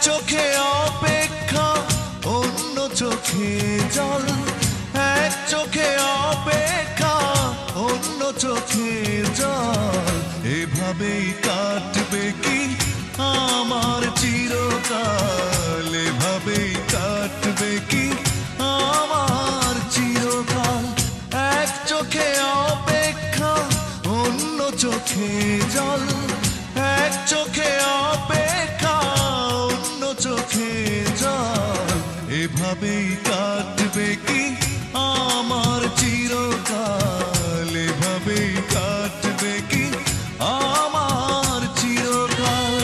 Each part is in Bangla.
চোখে অপেক্ষা অন্য চোখে জল, এক চোখে অপেক্ষা অন্য চোখে জল। এভাবেই কাটবে কি আমার চিরকাল, এভাবেই কাটবে কি আমার চিরকাল। এক চোখে অপেক্ষা অন্য চোখে জল, এক চোখে অপেক্ষা অন্য চোখে জল। এভাবেই কাটবে কি আমার চিরকাল, এভাবেই কাটবে কি আমার চিরকাল।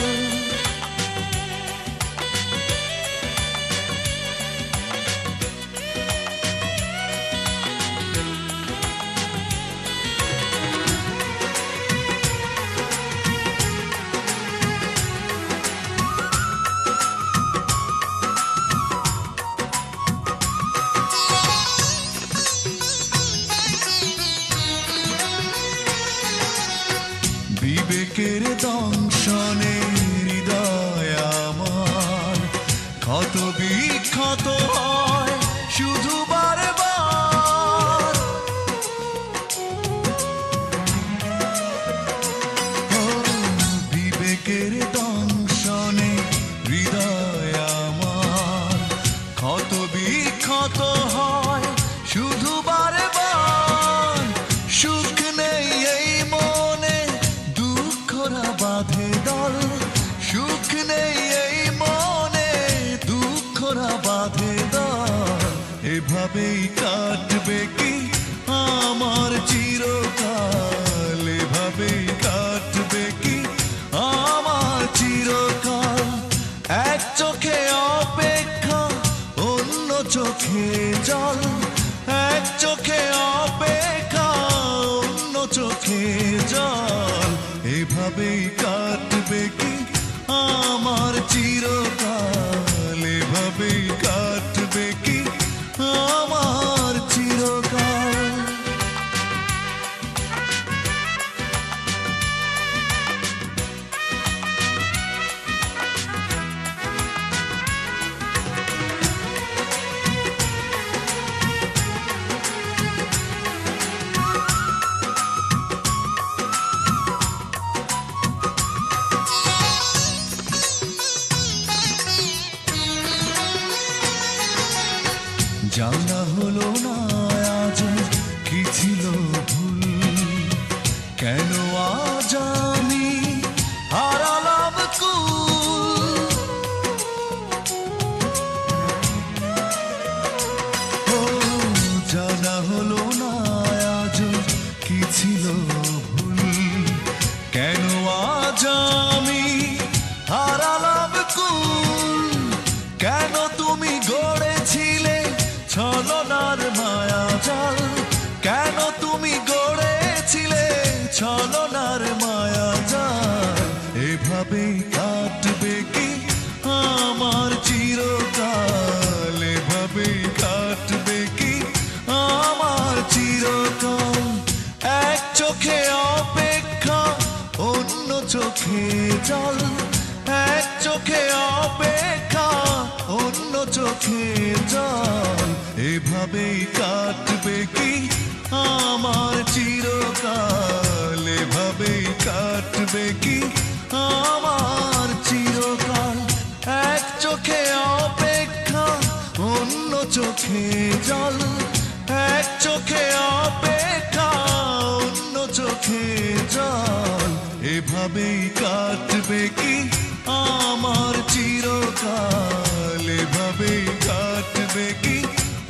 বিবেকের দংশনে হৃদয় আমার ক্ষত বিক্ষত হয় শুধু বারবার। বিবেকের দংশনে হৃদয় আমার ক্ষত বিক্ষত হয় শুধু বারবার। সুখ নেই এই মনে দুঃখরা বাঁধে দল, সুখ নেই এই মনে দুঃখরা বাঁধে দল। এভাবেই কাটবে কি আমার চিরকাল, এভাবেই কাটবে কি আমার চিরকাল। এক চোখে অপেক্ষা অন্য চোখে জল, এক চোখে অপেক্ষা অন্য চোখে জল। এভাবেই কাটবে কি আমার চিরকাল, এভাবেই কাটবে কি আমার চিরকাল। জানা হলো না আজ কি ছিল ভুল, কেন আজ আমি হারালাম কুল। ও জানা হলো না আজ কি ছিল ভুল, কেন আজ আমি হারালাম কুল। কেন তুমি গড়েছিলে ছলনার মায়া জাল, কেন তুমি গড়েছিলে ছলনার মায়া জাল। এভাবেই কাটবে কি আমার চিরকাল, এভাবেই কাটবে কি আমার চিরকাল। এক চোখে অপেক্ষা অন্য চোখে জল, এক চোখে অপেক্ষা অন্য চোখে জল। এভাবেই কাটবে কি আমার চিরকাল, এভাবেই কাটবে কি আমার চিরকাল। এক চোখে অপেক্ষা অন্য চোখে জল, এক চোখে অপেক্ষা অন্য চোখে জল। এভাবেই কাটবে কি